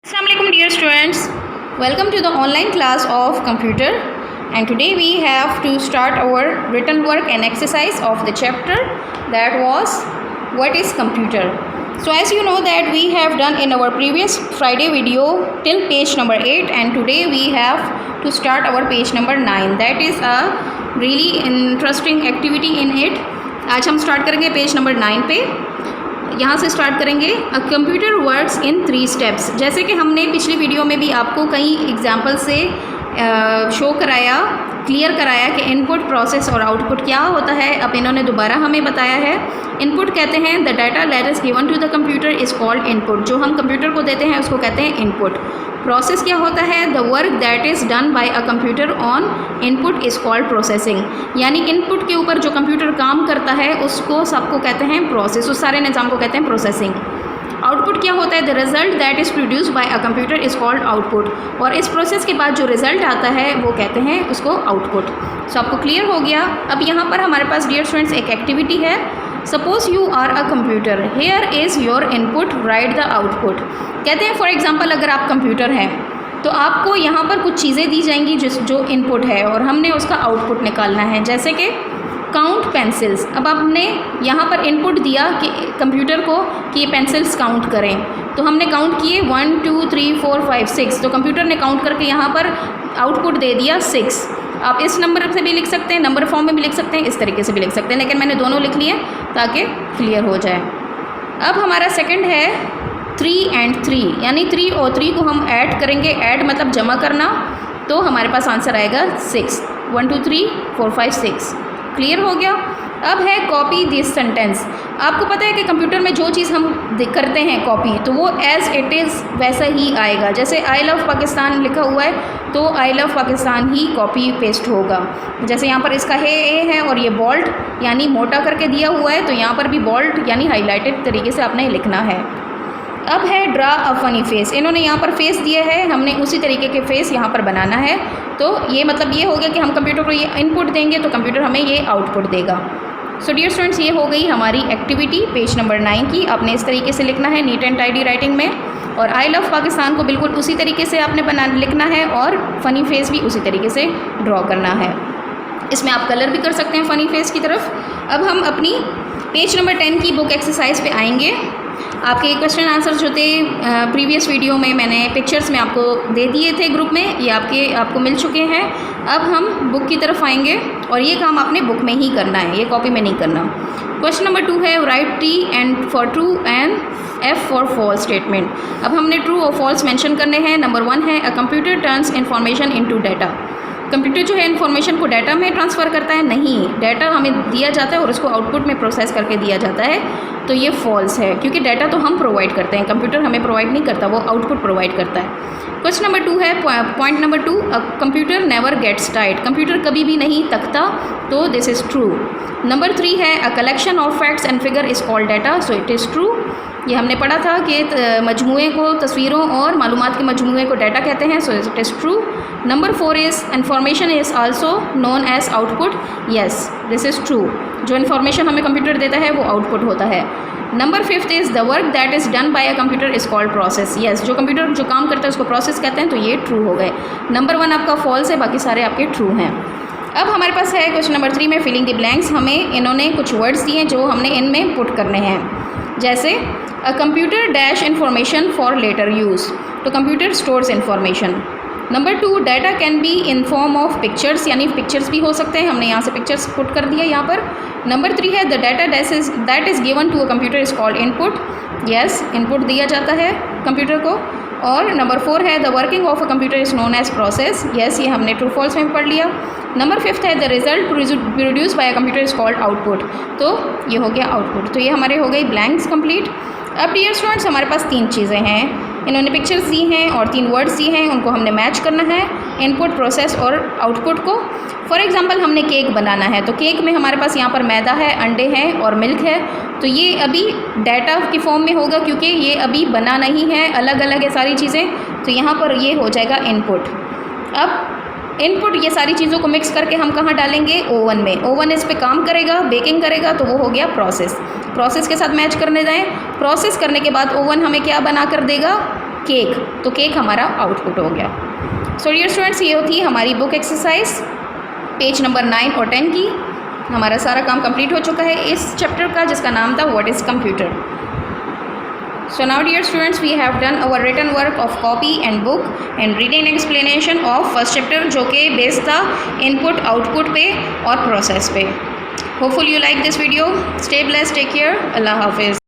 Assalamualaikum dear students, welcome to the online class of computer, and today we have to start our written work and exercise of the chapter that was what is computer. So as you know that we have done in our previous Friday video till page number 8, and today we have to start our page number 9. That is a really interesting activity in it. आज हम start करेंगे page number 9 पे। यहाँ से start करेंगे। A computer works in 3 steps. जैसे कि हमने पिछली वीडियो में भी आपको कई एग्जांपल से शो कराया, क्लियर कराया कि इनपुट, प्रोसेस और आउटपुट क्या होता है। अब इन्होंने दोबारा हमें बताया है। इनपुट कहते हैं the data that is given to the computer is called input. जो हम कंप्यूटर को देते हैं उसको कहते हैं इनपुट। प्रोसेस क्या होता है? The work that is done by a computer on input is called processing. यानी इनपुट के ऊपर जो कंप्यूटर काम करता है उसको सबको कहते हैं प्रोसेस, उस सारे निज़ाम को कहते हैं प्रोसेसिंग। आउटपुट क्या होता है? The result that is produce by a computer is called output. और इस प्रोसेस के बाद जो रिज़ल्ट आता है वो कहते हैं उसको आउटपुट। सो आपको क्लियर हो गया। अब यहाँ पर हमारे पास डियर स्टूडेंट्स एक एक्टिविटी है। Suppose you are a computer, here is your input, write the output. कहते हैं फॉर एग्जाम्पल अगर आप कंप्यूटर हैं तो आपको यहाँ पर कुछ चीज़ें दी जाएंगी जो इनपुट है और हमने उसका आउटपुट निकालना है। जैसे कि काउंट पेंसिल्स। अब आपने यहाँ पर इनपुट दिया कि कंप्यूटर को कि ये पेंसिल्स काउंट करें, तो हमने काउंट किए 1 2 3 4 5 6। तो कंप्यूटर ने काउंट करके यहाँ पर आउटपुट दे दिया 6। आप इस नंबर से भी लिख सकते हैं, नंबर फॉर्म में भी लिख सकते हैं, इस तरीके से भी लिख सकते हैं, लेकिन मैंने दोनों लिख लिए ताकि क्लियर हो जाए। अब हमारा सेकंड है 3 and 3, यानी 3 और 3 को हम ऐड करेंगे। ऐड मतलब जमा करना, तो हमारे पास आंसर आएगा 6। 1 2 3 4 5 6। क्लियर हो गया। अब है कॉपी दिस सेंटेंस। आपको पता है कि कंप्यूटर में जो चीज़ हम करते हैं कॉपी, तो वो एज़ इट इज़ वैसा ही आएगा। जैसे आई लव पाकिस्तान लिखा हुआ है तो I love Pakistan he copy paste होगा। जैसे यहाँ पर इसका है और ये बोल्ड यानी मोटा करके दिया हुआ है, तो यहाँ पर भी बोल्ड यानी हाईलाइटेड तरीके से आपने लिखना है। अब है ड्रा अ फनी फेस। इन्होंने यहाँ पर फेस दिया है, हमने उसी तरीके के फेस यहाँ पर बनाना है। तो ये मतलब ये हो गया कि हम कंप्यूटर को ये इनपुट देंगे तो कंप्यूटर हमें ये आउटपुट देगा। सो डियर स्टूडेंट्स, ये हो गई हमारी एक्टिविटी पेज नंबर 9 की। आपने इस तरीके से लिखना है नीट एंड टाइडी राइटिंग में, और आई लव पाकिस्तान को बिल्कुल उसी तरीके से आपने लिखना है, और फ़नी फेस भी उसी तरीके से ड्रॉ करना है। इसमें आप कलर भी कर सकते हैं फ़नी फेस की तरफ। अब हम अपनी पेज नंबर 10 की बुक एक्सरसाइज पे आएंगे। आपके क्वेश्चन आंसर्स जो थे प्रीवियस वीडियो में मैंने पिक्चर्स में आपको दे दिए थे ग्रुप में, ये आपको मिल चुके हैं। अब हम बुक की तरफ आएंगे और ये काम आपने बुक में ही करना है, ये कॉपी में नहीं करना। क्वेश्चन नंबर 2 है write T and for true and F for false statement. अब हमने ट्रू और फॉल्स मेंशन करने हैं। नंबर 1 है a computer turns information into data. Computer जो है इन्फॉर्मेशन को डाटा में ट्रांसफ़र करता है? नहीं, डाटा हमें दिया जाता है और उसको आउटपुट में प्रोसेस करके दिया जाता है, तो ये फॉल्स है, क्योंकि डाटा तो हम प्रोवाइड करते हैं, कंप्यूटर हमें प्रोवाइड नहीं करता, वो आउटपुट प्रोवाइड करता है। क्वेश्चन नंबर 2 है point number 2 a computer never gets tired. Computer कभी भी नहीं थकता, तो दिस इज़ ट्रू। नंबर 3 है a collection of facts and figure is called data, so it is true. ये हमने पढ़ा था कि मजमूए को, तस्वीरों और मालूमात के मजमूए को डाटा कहते हैं, so it is true. Number 4 is information is also known as output, yes this is true. जो इन्फॉर्मेशन हमें कंप्यूटर देता है वो आउटपुट होता है। Number 5 is the work that is done by a computer is called process, yes जो computer जो काम करता है उसको प्रोसेस कहते हैं, तो ये ट्रू हो गए। नंबर 1 आपका फॉल्स है, बाकी सारे आपके ट्रू हैं। अब हमारे पास है क्वेश्चन नंबर 3 में फिलिंग द ब्लैंक्स। हमें इन्होंने कुछ वर्ड्स दिए हैं जो हमने इनमें पुट करने हैं। जैसे a computer dash information for later use, तो computer stores information. Number 2 data can be in form of pictures, यानी पिक्चर्स भी हो सकते हैं, हमने यहाँ से पिक्चर्स पुट कर दिया यहाँ पर। नंबर 3 है the data that is given to a computer is called input, yes input दिया जाता है कंप्यूटर को। और नंबर 4 है the working of a computer is known as process, yes ये हमने ट्रू फॉल्स में पढ़ लिया। नंबर 5 है the result produce by a computer is called output, तो ये हो गया आउटपुट। तो ये हमारे हो गई ब्लैंक्स कंप्लीट। अब डियर स्टूडेंट्स हमारे पास 3 चीज़ें हैं, इन्होंने पिक्चर्स दी हैं और 3 वर्ड्स दिए हैं, उनको हमने मैच करना है, इनपुट, प्रोसेस और आउटपुट को। फॉर एग्जांपल हमने केक बनाना है, तो केक में हमारे पास यहाँ पर मैदा है, अंडे हैं और मिल्क है, तो ये अभी डाटा की फॉर्म में होगा क्योंकि ये अभी बना नहीं है, अलग अलग है सारी चीज़ें, तो यहाँ पर ये हो जाएगा इनपुट। अब इनपुट ये सारी चीज़ों को मिक्स करके हम कहाँ डालेंगे? ओवन में। ओवन इस पे काम करेगा, बेकिंग करेगा, तो वो हो गया प्रोसेस। प्रोसेस के साथ मैच करने जाएं, प्रोसेस करने के बाद ओवन हमें क्या बना कर देगा? केक, तो केक हमारा आउटपुट हो गया। सो डियर स्टूडेंट्स, ये होती है हमारी बुक एक्सरसाइज पेज नंबर 9 और 10 की। हमारा सारा काम कंप्लीट हो चुका है इस चैप्टर का, जिसका नाम था what is computer. So now dear students, we have done our written work of copy and book and reading explanation of first chapter, जो कि बेस्ड था इनपुट आउटपुट पे और प्रोसेस पे। Hopeful you like this video. Stay blessed, take care, अल्लाह हाफिज़।